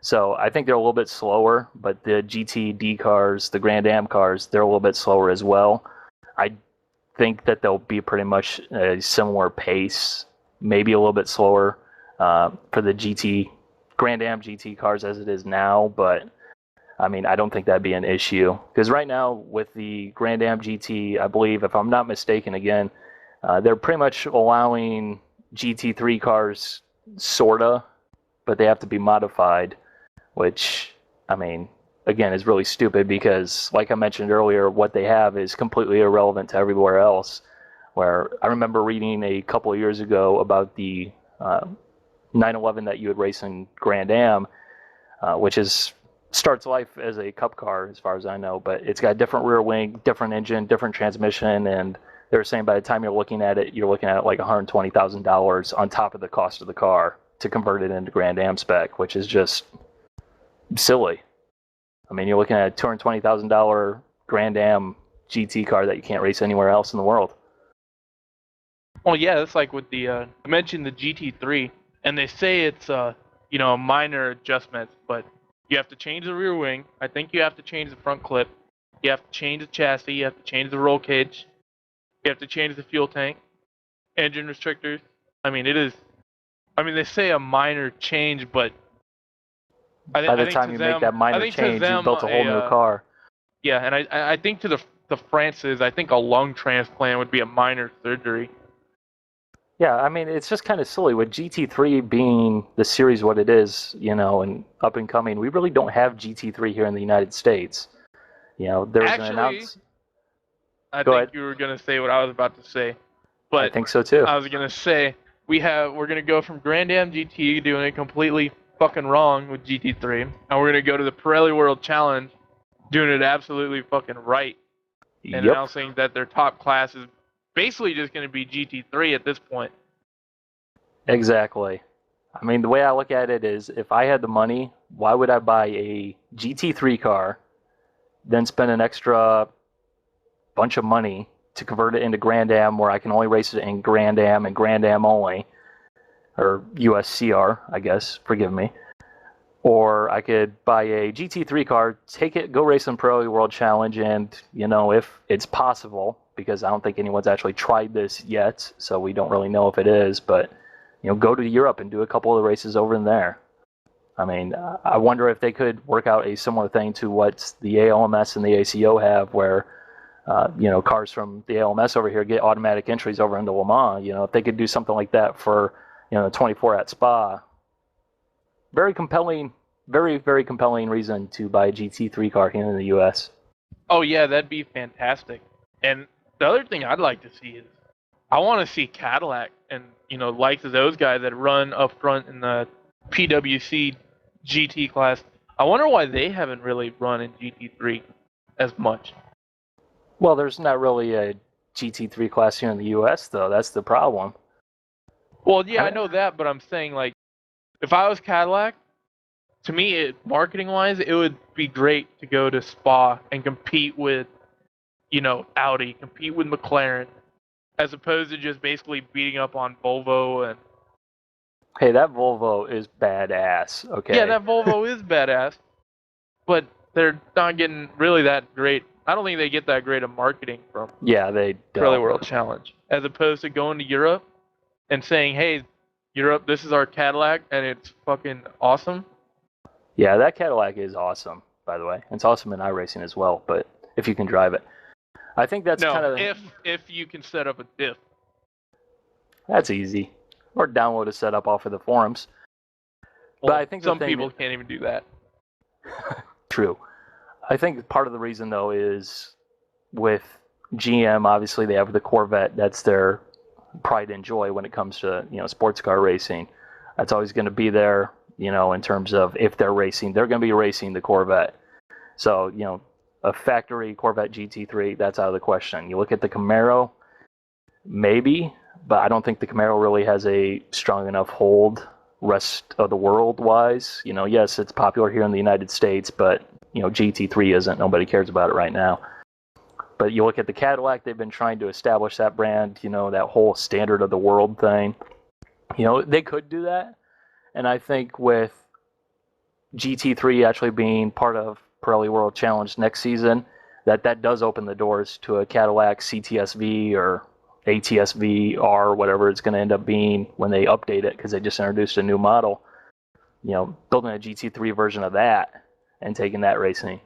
So I think they're a little bit slower, but the GTD cars, the Grand Am cars, they're a little bit slower as well. I think that they'll be pretty much a similar pace, maybe a little bit slower for the Grand Am GT cars as it is now, but I mean, I don't think that'd be an issue. Because right now, with the Grand Am GT, I believe, if I'm not mistaken again, they're pretty much allowing GT3 cars, sorta, but they have to be modified, which, I mean, again, is really stupid because, like I mentioned earlier, what they have is completely irrelevant to everywhere else. Where I remember reading a couple of years ago about the 911 that you would race in Grand Am, which starts life as a cup car, as far as I know, but it's got different rear wing, different engine, different transmission, and they were saying by the time you're looking at it like $120,000 on top of the cost of the car to convert it into Grand Am spec, which is just silly. I mean, you're looking at a $220,000 Grand Am GT car that you can't race anywhere else in the world. Well, yeah, that's like with the I mentioned the GT3, and they say it's minor adjustments, but you have to change the rear wing. I think you have to change the front clip. You have to change the chassis. You have to change the roll cage. You have to change the fuel tank, engine restrictors. I mean, they say a minor change, but by the time you make that minor change, you built a whole new car. Yeah, and I think to the Francis, I think a lung transplant would be a minor surgery. Yeah, I mean, it's just kind of silly. With GT3 being the series what it is, and up and coming, we really don't have GT3 here in the United States. There's an announcement. I think you were going to say what I was about to say. But I think so too. I was going to say, we're going to go from Grand Am GT doing it completely fucking wrong with GT3, and we're going to go to the Pirelli World Challenge doing it absolutely fucking right. And announcing that their top class is basically just going to be GT3 at this point. Exactly. I mean, the way I look at it is, if I had the money, why would I buy a GT3 car, then spend an extra bunch of money to convert it into Grand Am, where I can only race it in Grand Am and Grand Am only, or USCR, I guess, forgive me. Or I could buy a GT3 car, take it, go race in Pirelli World Challenge, and, if it's possible, because I don't think anyone's actually tried this yet, so we don't really know if it is, but, go to Europe and do a couple of the races over in there. I mean, I wonder if they could work out a similar thing to what the ALMS and the ACO have, where, cars from the ALMS over here get automatic entries over into Le Mans. If they could do something like that for, 24 at Spa. Very compelling, very, very compelling reason to buy a GT3 car here in the U.S. Oh, yeah, that'd be fantastic. And the other thing I'd like to see is, I want to see Cadillac and, likes of those guys that run up front in the PWC GT class. I wonder why they haven't really run in GT3 as much. Well, there's not really a GT3 class here in the U.S., though. That's the problem. Well, yeah, I know that, but I'm saying, if I was Cadillac, to me, marketing-wise, it would be great to go to Spa and compete with, Audi, compete with McLaren, as opposed to just basically beating up on Volvo and... Hey, that Volvo is badass, okay? Yeah, that Volvo is badass, but they're not getting really that great. I don't think they get that great of marketing from they don't. Pirelli World Challenge, as opposed to going to Europe and saying, hey, Europe, this is our Cadillac, and it's fucking awesome. Yeah, that Cadillac is awesome, by the way. It's awesome in iRacing as well, but if you can drive it. I think that's kind of... if you can set up a diff. That's easy. Or download a setup off of the forums. Well, but I think some people can't even do that. True. I think part of the reason, though, is with GM, obviously they have the Corvette. That's their pride and joy when it comes to sports car racing. That's always going to be there, in terms of if they're racing, they're going to be racing the Corvette. So, a factory Corvette GT3, that's out of the question. You look at the Camaro, maybe, but I don't think the Camaro really has a strong enough hold rest of the world wise. Yes, it's popular here in the United States, but GT3 isn't. Nobody cares about it right now. But you look at the Cadillac, they've been trying to establish that brand, that whole standard of the world thing. They could do that. And I think with GT3 actually being part of Pirelli World Challenge next season, that does open the doors to a Cadillac CTSV or ATSV R, whatever it's going to end up being when they update it, because they just introduced a new model. Building a GT3 version of that and taking that racing.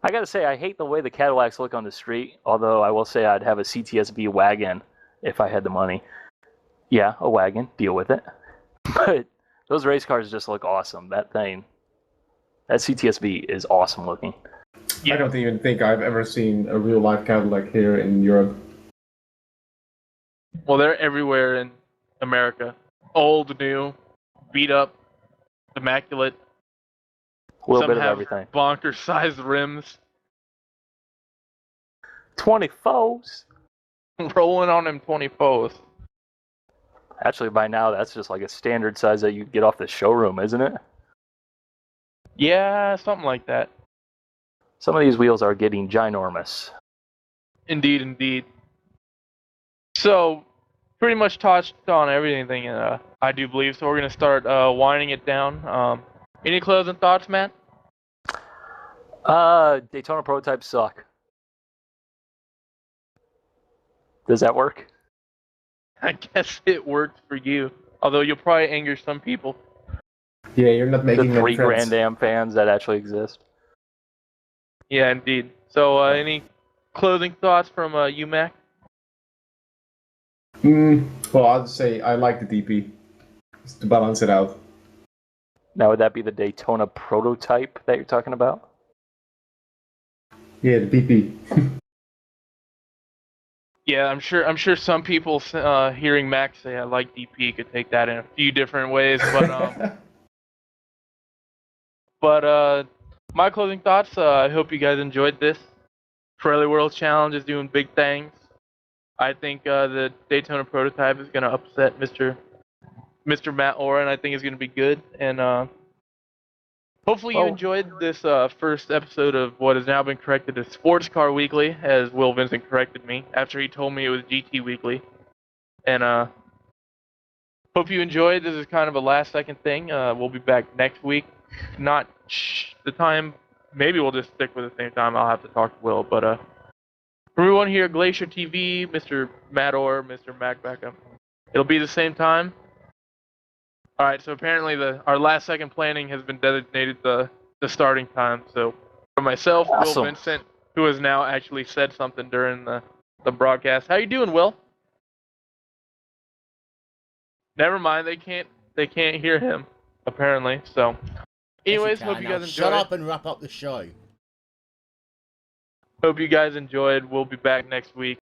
I gotta say, I hate the way the Cadillacs look on the street, although I will say I'd have a CTSV wagon if I had the money. Yeah, a wagon, deal with it. But those race cars just look awesome. That CTSV is awesome looking. Yeah. I don't even think I've ever seen a real life Cadillac here in Europe. Well, they're everywhere in America. Old, new, beat up, immaculate. A little Some bit of have everything. Bonker-sized rims. 24s. Rolling on them 24s. Actually, by now, that's just like a standard size that you get off the showroom, isn't it? Yeah, something like that. Some of these wheels are getting ginormous. Indeed, indeed. So, pretty much touched on everything, I do believe. So we're going to start winding it down. Any closing thoughts, Matt? Daytona prototypes suck. Does that work? I guess it worked for you. Although you'll probably anger some people. Yeah, you're not making the 3 many friends. Grand Am fans that actually exist. Yeah, indeed. So, any closing thoughts from you, Mac? Well, I'll just say I like the DP, just to balance it out. Now, would that be the Daytona prototype that you're talking about? Yeah, the DP. Yeah, I'm sure some people hearing Mac say I like DP could take that in a few different ways, but my closing thoughts. I hope you guys enjoyed this. Pirelli World Challenge is doing big things. I think the Daytona prototype is going to upset Mr. Matt Oren. I think it's going to be good, and hopefully you enjoyed this first episode of what has now been corrected as Sportscar Weekly, as Will Vincent corrected me after he told me it was GT Weekly. And hope you enjoyed. This is kind of a last-second thing. We'll be back next week. Not the time. Maybe we'll just stick with the same time. I'll have to talk to Will. But for everyone here, GlacierTV, Mr. Matt Orr, Mr. Mac Beckham, it'll be the same time. All right. So apparently our last-second planning has been designated the starting time. So for myself, awesome. Will Vincent, who has now actually said something during the broadcast. How you doing, Will? Never mind. They can't hear him apparently. So. Anyways, hope you guys enjoyed. Shut up and wrap up the show. Hope you guys enjoyed. We'll be back next week.